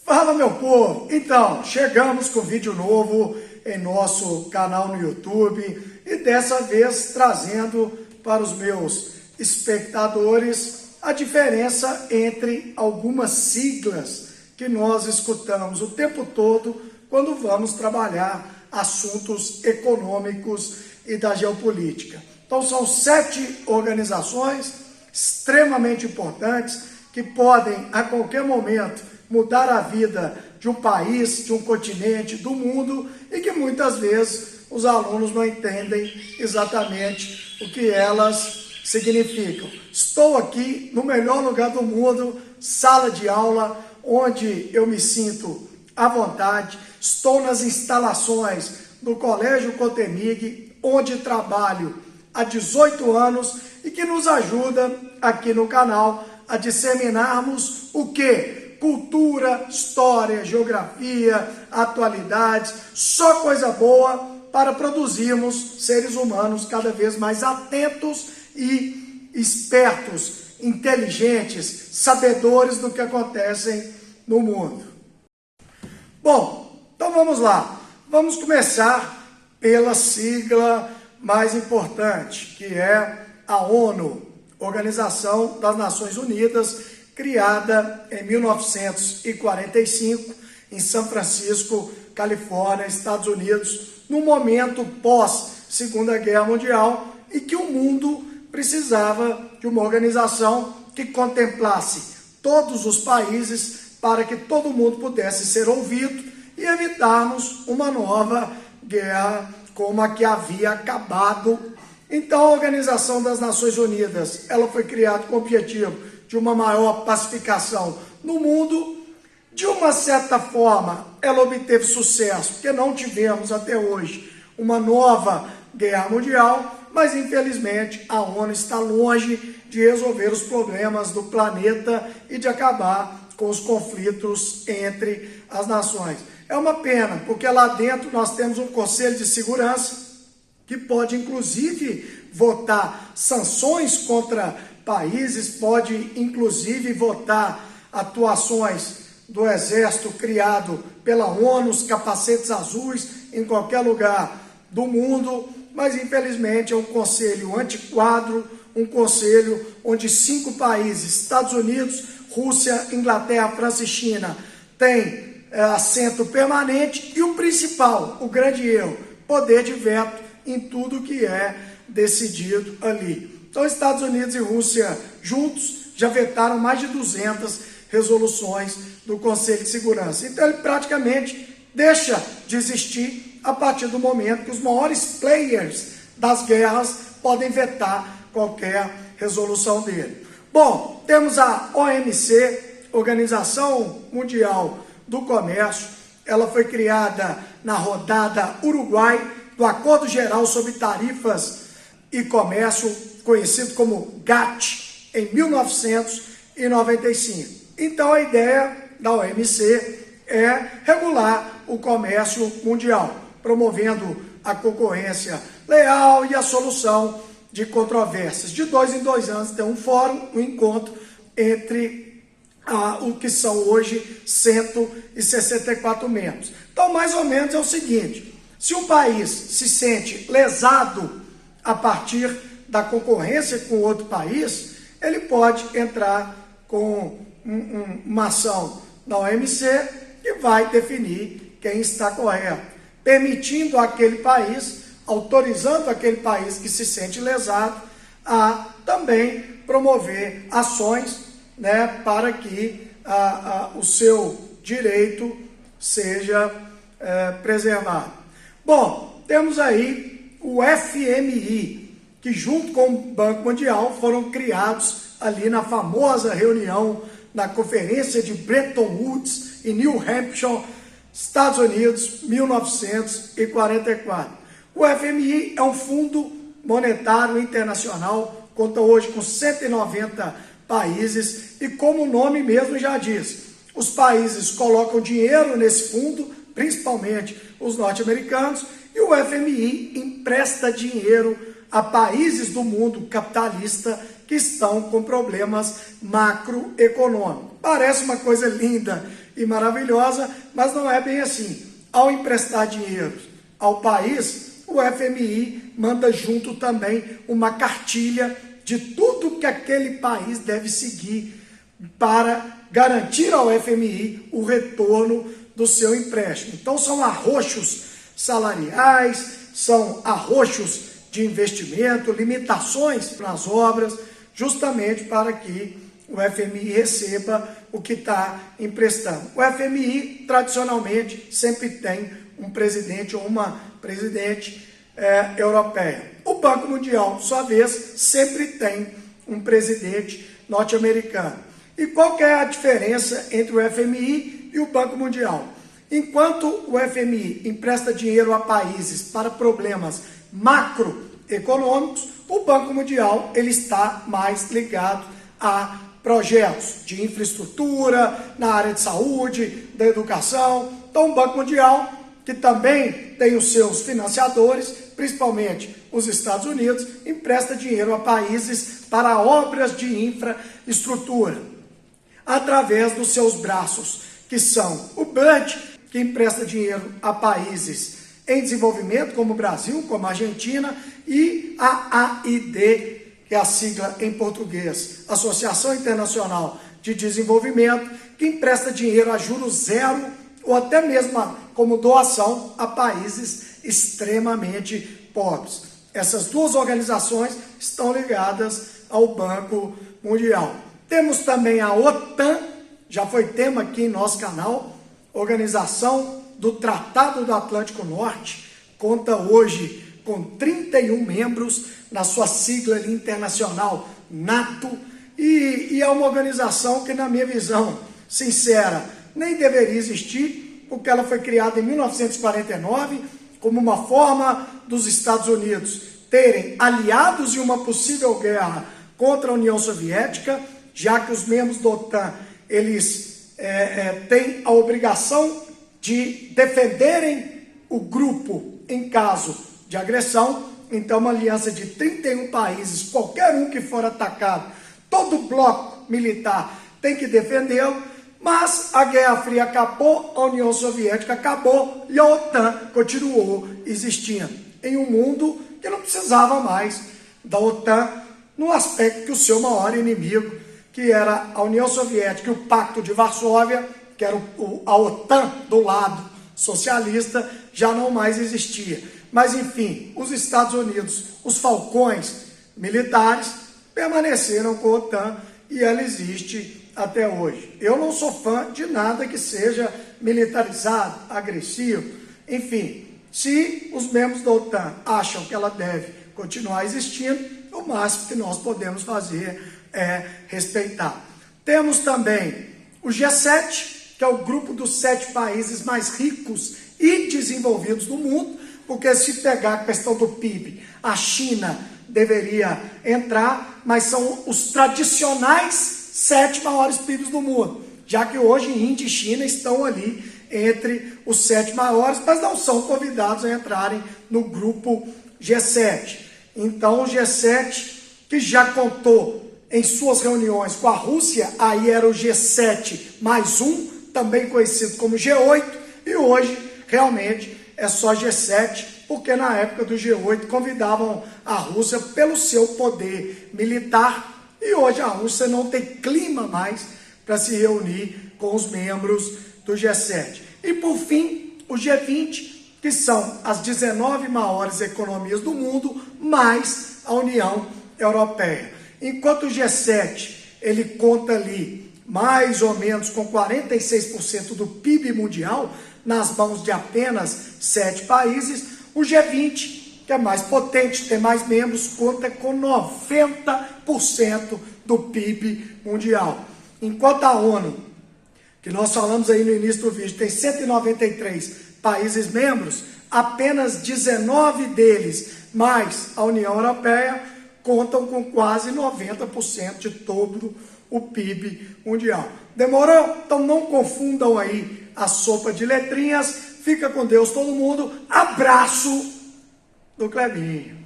Fala, meu povo! Então, chegamos com vídeo novo em nosso canal no YouTube e dessa vez trazendo para os meus espectadores a diferença entre algumas siglas que nós escutamos o tempo todo quando vamos trabalhar assuntos econômicos e da geopolítica. Então, são 7 organizações extremamente importantes que podem, a qualquer momento, mudar a vida de um país, de um continente, do mundo, e que muitas vezes os alunos não entendem exatamente o que elas significam. Estou aqui no melhor lugar do mundo, sala de aula, onde eu me sinto à vontade. Estou nas instalações do Colégio Cotemig, onde trabalho há 18 anos e que nos ajuda aqui no canal a disseminarmos o quê? Cultura, história, geografia, atualidades, só coisa boa para produzirmos seres humanos cada vez mais atentos e espertos, inteligentes, sabedores do que acontece no mundo. Bom, então vamos lá. Vamos começar pela sigla mais importante, que é a ONU, Organização das Nações Unidas, criada em 1945 em São Francisco, Califórnia, Estados Unidos, no momento pós-Segunda Guerra Mundial, e que o mundo precisava de uma organização que contemplasse todos os países para que todo mundo pudesse ser ouvido e evitarmos uma nova guerra como a que havia acabado. Então, a Organização das Nações Unidas, ela foi criada com o objetivo de uma maior pacificação no mundo. De uma certa forma, ela obteve sucesso, porque não tivemos até hoje uma nova guerra mundial, mas infelizmente a ONU está longe de resolver os problemas do planeta e de acabar com os conflitos entre as nações. É uma pena, porque lá dentro nós temos um Conselho de Segurança que pode inclusive votar sanções contra países, pode inclusive votar atuações do Exército criado pela ONU, os capacetes azuis em qualquer lugar do mundo, mas infelizmente é um conselho antiquado, um conselho onde 5 países, Estados Unidos, Rússia, Inglaterra, França e China, têm assento permanente, e o principal, o grande erro, poder de veto em tudo que é decidido ali. Então, Estados Unidos e Rússia juntos já vetaram mais de 200 resoluções do Conselho de Segurança. Então, ele praticamente deixa de existir a partir do momento que os maiores players das guerras podem vetar qualquer resolução dele. Bom, temos a OMC, Organização Mundial do Comércio. Ela foi criada na rodada Uruguai do Acordo Geral sobre Tarifas e Comércio, conhecido como GATT, em 1995. Então, a ideia da OMC é regular o comércio mundial, promovendo a concorrência leal e a solução de controvérsias. De 2 em 2 anos tem um fórum, um encontro entre o que são hoje 164 membros. Então, mais ou menos é o seguinte: se um país se sente lesado a partir da concorrência com outro país, ele pode entrar com uma ação na OMC que vai definir quem está correto, permitindo àquele país, autorizando aquele país que se sente lesado a também promover ações, para que o seu direito seja preservado. Bom, temos aí o FMI, que junto com o Banco Mundial foram criados ali na famosa reunião, na Conferência de Bretton Woods, em New Hampshire, Estados Unidos, 1944. O FMI é um fundo monetário internacional, conta hoje com 190 países e, como o nome mesmo já diz, os países colocam dinheiro nesse fundo, principalmente os norte-americanos, e o FMI empresta dinheiro a países do mundo capitalista que estão com problemas macroeconômicos. Parece uma coisa linda e maravilhosa, mas não é bem assim. Ao emprestar dinheiro ao país, o FMI manda junto também uma cartilha de tudo que aquele país deve seguir para garantir ao FMI o retorno do seu empréstimo. Então são arroxos salariais, são arroxos de investimento, limitações nas obras, justamente para que o FMI receba o que está emprestando. O FMI, tradicionalmente, sempre tem um presidente ou uma presidente europeia. O Banco Mundial, por sua vez, sempre tem um presidente norte-americano. E qual que é a diferença entre o FMI e o Banco Mundial? Enquanto o FMI empresta dinheiro a países para problemas macroeconômicos, o Banco Mundial ele está mais ligado a projetos de infraestrutura, na área de saúde, da educação. Então, o Banco Mundial, que também tem os seus financiadores, principalmente os Estados Unidos, empresta dinheiro a países para obras de infraestrutura, através dos seus braços, que são o BUD, que empresta dinheiro a países em desenvolvimento, como o Brasil, como a Argentina, e a AID, que é a sigla em português, Associação Internacional de Desenvolvimento, que empresta dinheiro a juros zero ou até mesmo como doação a países extremamente pobres. Essas duas organizações estão ligadas ao Banco Mundial. Temos também a OTAN, já foi tema aqui em nosso canal, Organização do Tratado do Atlântico Norte, conta hoje com 31 membros na sua sigla internacional NATO, e é uma organização que, na minha visão sincera, nem deveria existir, porque ela foi criada em 1949 como uma forma dos Estados Unidos terem aliados em uma possível guerra contra a União Soviética, já que os membros da OTAN, eles têm a obrigação de defenderem o grupo em caso de agressão. Então, uma aliança de 31 países, qualquer um que for atacado, todo bloco militar tem que defendê-lo, mas a Guerra Fria acabou, a União Soviética acabou e a OTAN continuou existindo em um mundo que não precisava mais da OTAN, no aspecto que o seu maior inimigo, que era a União Soviética e o Pacto de Varsóvia, que era a OTAN do lado socialista, já não mais existia. Mas, enfim, os Estados Unidos, os falcões militares, permaneceram com a OTAN e ela existe até hoje. Eu não sou fã de nada que seja militarizado, agressivo. Enfim, se os membros da OTAN acham que ela deve continuar existindo, o máximo que nós podemos fazer é respeitar. Temos também o G7, que é o grupo dos 7 países mais ricos e desenvolvidos do mundo, porque se pegar a questão do PIB, a China deveria entrar, mas são os tradicionais 7 maiores PIBs do mundo, já que hoje Índia e China estão ali entre os 7 maiores, mas não são convidados a entrarem no grupo G7. Então, o G7, que já contou em suas reuniões com a Rússia, aí era o G7 mais um, também conhecido como G8, e hoje realmente é só G7, porque na época do G8 convidavam a Rússia pelo seu poder militar, e hoje a Rússia não tem clima mais para se reunir com os membros do G7. E por fim, o G20, que são as 19 maiores economias do mundo, mais a União Europeia. Enquanto o G7, ele conta ali mais ou menos com 46% do PIB mundial, nas mãos de apenas 7 países, o G20, que é mais potente, tem mais membros, conta com 90% do PIB mundial. Enquanto a ONU, que nós falamos aí no início do vídeo, tem 193 países membros, apenas 19 deles, mais a União Europeia, contam com quase 90% de todo o PIB mundial. Demorou? Então não confundam aí a sopa de letrinhas. Fica com Deus todo mundo. Abraço do Clebinho.